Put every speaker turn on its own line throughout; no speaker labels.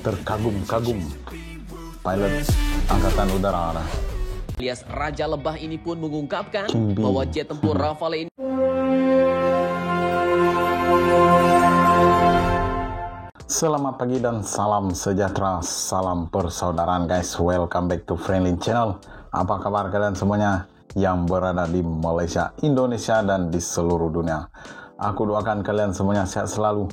Terkagum-kagum pilot Angkatan Udara
alias Raja Lebah ini pun mengungkapkan bahwa jet tempur Rafale ini
Selamat pagi dan salam sejahtera, salam persaudaraan guys. Welcome back to Friendly Channel. Apa kabar kalian semuanya yang berada di Malaysia, Indonesia, dan di seluruh dunia? Aku doakan kalian semuanya sehat selalu,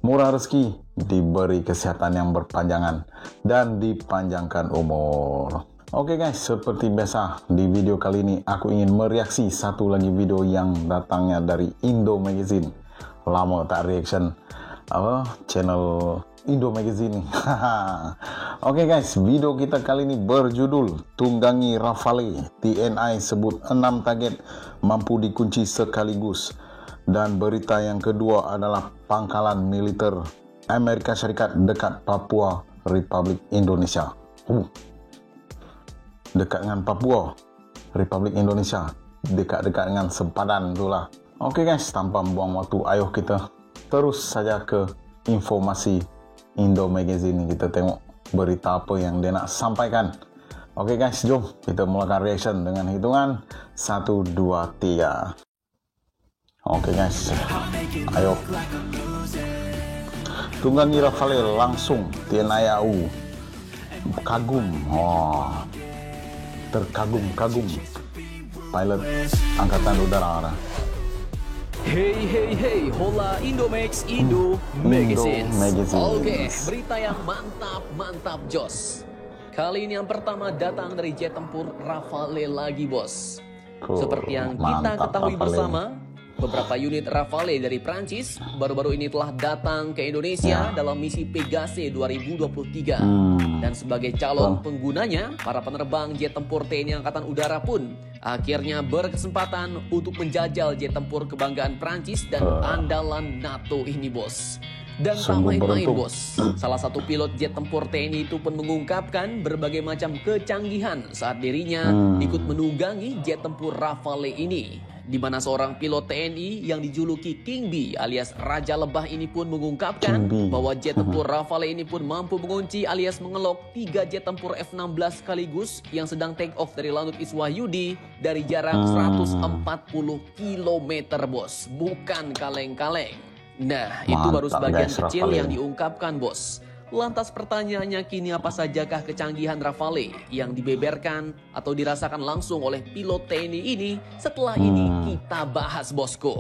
murah rezeki, diberi kesehatan yang berpanjangan, dan dipanjangkan umur. Oke guys, seperti biasa di video kali ini aku ingin mereaksi satu lagi video yang datangnya dari Indo Magazine. Lama tak reaction channel Indo Magazine. Oke guys, video kita kali ini berjudul Tunggangi Rafale, TNI sebut 6 target mampu dikunci sekaligus. Dan berita yang kedua adalah pangkalan militer Amerika Syarikat dekat Papua Republik Indonesia. Dekat dengan Papua Republik Indonesia, dekat-dekat dengan sempadan itulah. Oke guys, tanpa membuang waktu, ayo kita terus saja ke informasi Indo Magazine. Kita tengok berita apa yang dia nak sampaikan. Oke guys, jom kita mulakan reaction dengan hitungan 1, 2, 3. Oke guys, ayo. Tunggangi Rafale langsung TNI AU. Kagum, terkagum-kagum pilot Angkatan Udara.
Hey, hola Indomax, Indo Magazine. Oke, berita yang mantap Jos. Kali ini yang pertama datang dari jet tempur Rafale lagi bos. Seperti yang kita ketahui bersama, beberapa unit Rafale dari Prancis baru-baru ini telah datang ke Indonesia dalam misi Pegase 2023. Dan sebagai calon penggunanya, para penerbang jet tempur TNI Angkatan Udara pun akhirnya berkesempatan untuk menjajal jet tempur kebanggaan Prancis dan andalan NATO ini bos. Dan tak main-main bos, salah satu pilot jet tempur TNI itu pun mengungkapkan berbagai macam kecanggihan saat dirinya ikut menunggangi jet tempur Rafale ini. Di mana seorang pilot TNI yang dijuluki King B alias Raja Lebah ini pun mengungkapkan bahwa jet tempur Rafale ini pun mampu mengunci alias mengelok 3 jet tempur F-16 sekaligus yang sedang take off dari Lanut Iswahyudi dari jarak 140 km bos. Bukan kaleng-kaleng. Nah, itu baru sebagian kecil yang diungkapkan bos. Lantas pertanyaannya kini, apa sajakah kecanggihan Rafale yang dibeberkan atau dirasakan langsung oleh pilot TNI ini? Setelah ini kita bahas bosku.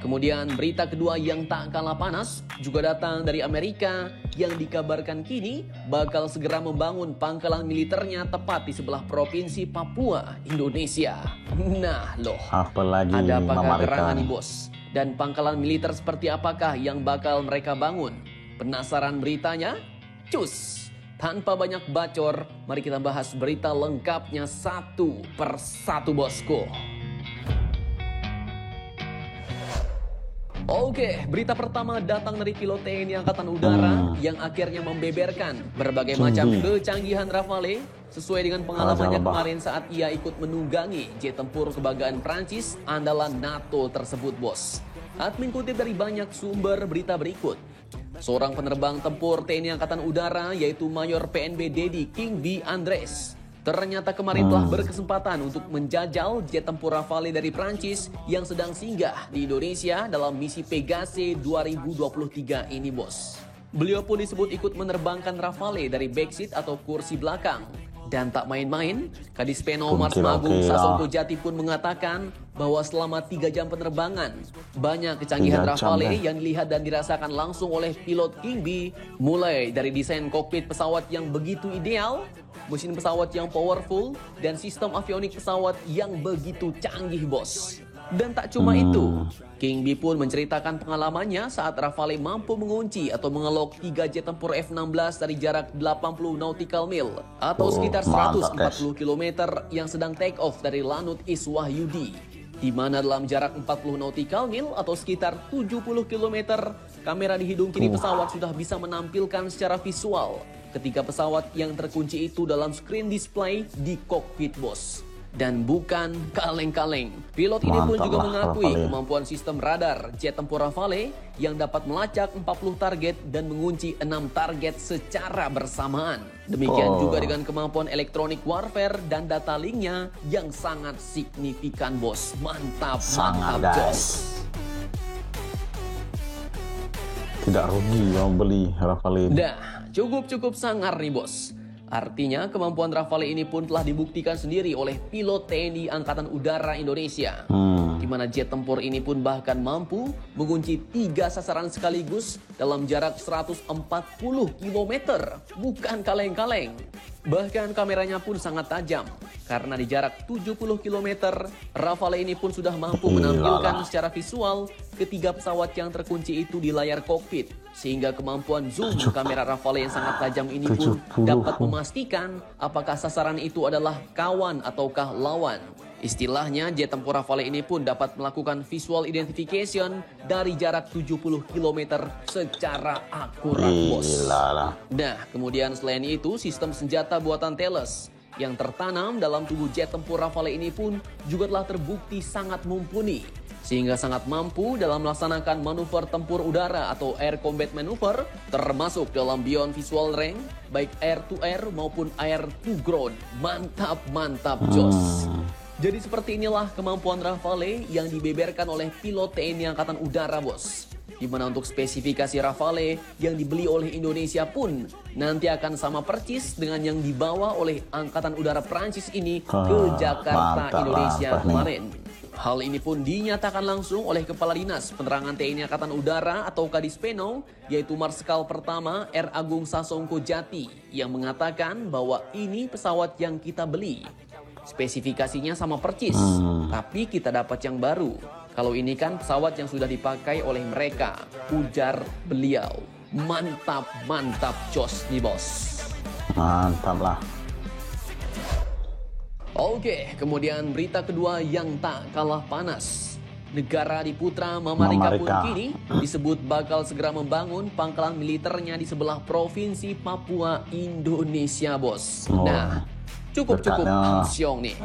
Kemudian berita kedua yang tak kalah panas juga datang dari Amerika yang dikabarkan kini bakal segera membangun pangkalan militernya tepat di sebelah provinsi Papua, Indonesia. Nah loh,
apalagi
ada apakah gerangan nih bos? Dan pangkalan militer seperti apakah yang bakal mereka bangun? Penasaran beritanya? Cus, tanpa banyak bacor, mari kita bahas berita lengkapnya satu persatu bosku. Oke, berita pertama datang dari pilot TNI Angkatan Udara yang akhirnya membeberkan berbagai macam kecanggihan Rafale sesuai dengan pengalamannya kemarin saat ia ikut menunggangi jet tempur kebanggaan Prancis andalan NATO tersebut bos. Admin kutip dari banyak sumber berita berikut. Seorang penerbang tempur TNI Angkatan Udara yaitu Mayor PNB Dedi King B Andres ternyata kemarin telah berkesempatan untuk menjajal jet tempur Rafale dari Prancis yang sedang singgah di Indonesia dalam misi Pegase 2023 ini bos. Beliau pun disebut ikut menerbangkan Rafale dari backseat atau kursi belakang. Dan tak main-main, Kadis Peno Mars Magung Sasongko Jati pun mengatakan bahwa selama 3 jam penerbangan, banyak kecanggihan Rafale yang dilihat dan dirasakan langsung oleh pilot King B, mulai dari desain kokpit pesawat yang begitu ideal, mesin pesawat yang powerful, dan sistem avionik pesawat yang begitu canggih bos. Dan tak cuma itu, King B pun menceritakan pengalamannya saat Rafale mampu mengunci atau mengelok 3 jet tempur F-16 dari jarak 80 nautical mil atau sekitar 140 km yang sedang take off dari Lanut Iswahyudi. Di mana dalam jarak 40 nautical mil atau sekitar 70 km, kamera di hidung kiri pesawat sudah bisa menampilkan secara visual ketika pesawat yang terkunci itu dalam screen display di kokpit bos. dan bukan kaleng-kaleng. Pilot ini pun juga mengakui kemampuan sistem radar jet tempur Rafale yang dapat melacak 40 target dan mengunci 6 target secara bersamaan. Demikian juga dengan kemampuan elektronik warfare dan data linknya yang sangat signifikan, bos. Mantap, mantap, Jos.
Tidak rugi yang beli Rafale ini.
Dah, cukup sangar nih, bos. Artinya kemampuan Rafale ini pun telah dibuktikan sendiri oleh pilot TNI Angkatan Udara Indonesia. Di mana jet tempur ini pun bahkan mampu mengunci 3 sasaran sekaligus dalam jarak 140 km. Bukan kaleng-kaleng. Bahkan kameranya pun sangat tajam. Karena di jarak 70 km, Rafale ini pun sudah mampu menampilkan secara visual ketiga pesawat yang terkunci itu di layar kokpit. Sehingga kemampuan zoom kamera Rafale yang sangat tajam ini pun dapat memastikan apakah sasaran itu adalah kawan ataukah lawan. Istilahnya, jet tempur Rafale ini pun dapat melakukan visual identification dari jarak 70 km secara akurat, bos. Nah, kemudian selain itu, sistem senjata buatan Thales yang tertanam dalam tubuh jet tempur Rafale ini pun juga telah terbukti sangat mumpuni, sehingga sangat mampu dalam melaksanakan manuver tempur udara atau air combat maneuver, termasuk dalam beyond visual range, baik air to air maupun air to ground. Mantap, Jos. Jadi seperti inilah kemampuan Rafale yang dibeberkan oleh pilot TNI Angkatan Udara, bos. Di mana untuk spesifikasi Rafale yang dibeli oleh Indonesia pun nanti akan sama persis dengan yang dibawa oleh Angkatan Udara Prancis ini ke Jakarta, Indonesia kemarin. Hal ini pun dinyatakan langsung oleh Kepala Dinas Penerangan TNI Angkatan Udara atau Kadispeno, yaitu Marsikal Pertama R. Agung Sasongko Jati, yang mengatakan bahwa ini pesawat yang kita beli. Spesifikasinya sama persis, tapi kita dapat yang baru. Kalau ini kan pesawat yang sudah dipakai oleh mereka, ujar beliau. Mantap, Jos nih, bos.
Mantap lah.
Oke, kemudian berita kedua yang tak kalah panas. Negara di putra Mamarika pun kini disebut bakal segera membangun pangkalan militernya di sebelah provinsi Papua, Indonesia, bos. Nah, cukup amsyong nih.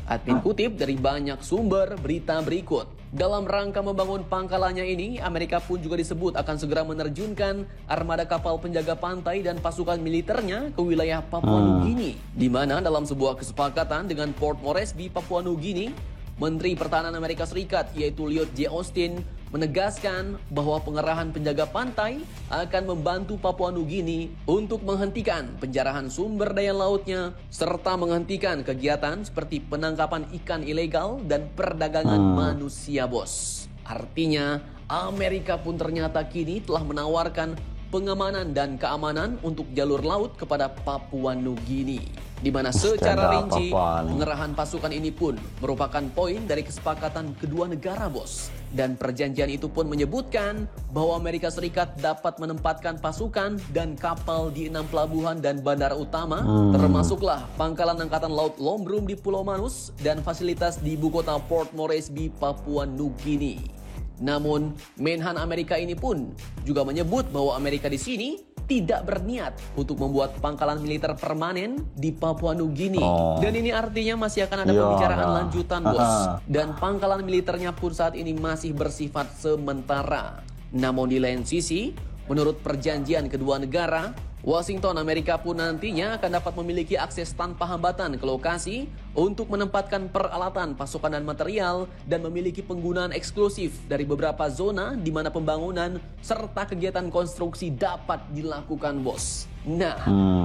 Admin kutip dari banyak sumber berita berikut. Dalam rangka membangun pangkalannya ini, Amerika pun juga disebut akan segera menerjunkan armada kapal penjaga pantai dan pasukan militernya ke wilayah Papua Nugini. Di mana dalam sebuah kesepakatan dengan Port Moresby, Papua Nugini, Menteri Pertahanan Amerika Serikat yaitu Lloyd J. Austin menegaskan bahwa pengerahan penjaga pantai akan membantu Papua Nugini untuk menghentikan penjarahan sumber daya lautnya serta menghentikan kegiatan seperti penangkapan ikan ilegal dan perdagangan manusia, bos. Artinya, Amerika pun ternyata kini telah menawarkan pengamanan dan keamanan untuk jalur laut kepada Papua Nugini, di mana secara rinci pengerahan pasukan ini pun merupakan poin dari kesepakatan kedua negara, bos. Dan perjanjian itu pun menyebutkan bahwa Amerika Serikat dapat menempatkan pasukan dan kapal di 6 pelabuhan dan bandara utama, termasuklah pangkalan Angkatan Laut Lombrum di Pulau Manus dan fasilitas di ibu kota Port Moresby, Papua Nugini. Namun, Menhan Amerika ini pun juga menyebut bahwa Amerika di sini tidak berniat untuk membuat pangkalan militer permanen di Papua Nugini. Dan ini artinya masih akan ada pembicaraan lanjutan, bos. Dan pangkalan militernya pun saat ini masih bersifat sementara. Namun di lain sisi, menurut perjanjian kedua negara, Washington, Amerika pun nantinya akan dapat memiliki akses tanpa hambatan ke lokasi untuk menempatkan peralatan, pasukan dan material dan memiliki penggunaan eksklusif dari beberapa zona di mana pembangunan serta kegiatan konstruksi dapat dilakukan, bos. Nah,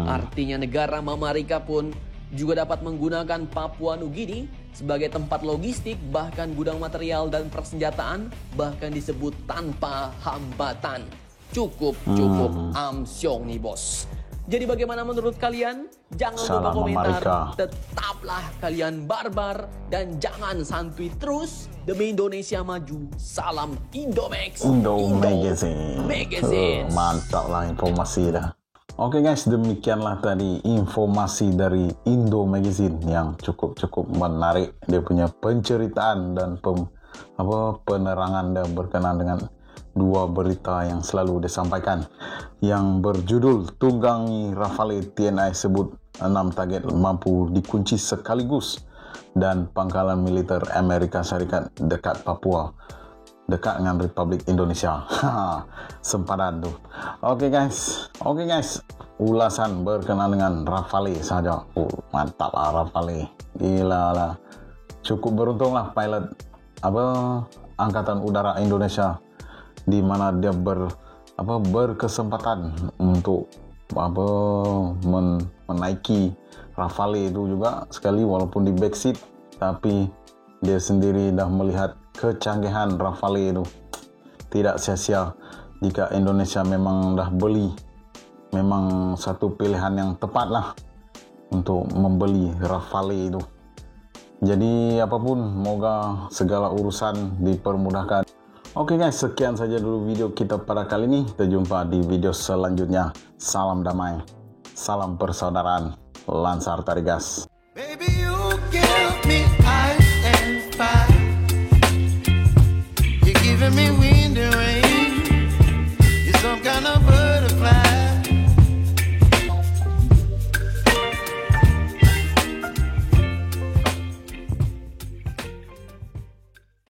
artinya negara Mamarika pun juga dapat menggunakan Papua Nugini sebagai tempat logistik, bahkan gudang material dan persenjataan, bahkan disebut tanpa hambatan. Cukup amsyong nih, bos. Jadi bagaimana menurut kalian? Jangan lupa komentar. Tetaplah kalian barbar dan jangan santuy terus demi Indonesia maju. Salam Indomax.
Indo Magazine. Mantap lah informasi dah. Oke guys, demikianlah tadi informasi dari Indo Magazine yang cukup menarik. Dia punya penceritaan dan penerangan dan berkenaan dengan dua berita yang selalu disampaikan yang berjudul tunggangi Rafale TNI sebut 6 target mampu dikunci sekaligus dan pangkalan militer Amerika Serikat dekat Papua, dekat dengan Republik Indonesia. Sempadan tuh. Oke guys, ulasan berkenaan dengan Rafale saja. Mantap lah Rafale, gila lah. Cukup beruntung lah pilot Angkatan Udara Indonesia, di mana dia berkesempatan untuk menaiki Rafale itu juga sekali, walaupun di backseat, tapi dia sendiri dah melihat kecanggihan Rafale itu. Tidak sia-sia jika Indonesia memang dah beli, memang satu pilihan yang tepat lah untuk membeli Rafale itu. Jadi apapun, moga segala urusan dipermudahkan. Oke guys, sekian saja dulu video kita pada kali ini. Kita jumpa di video selanjutnya. Salam damai, salam persaudaraan, Lansar Tarigas.
Baby, you give me ice and fire. You're giving me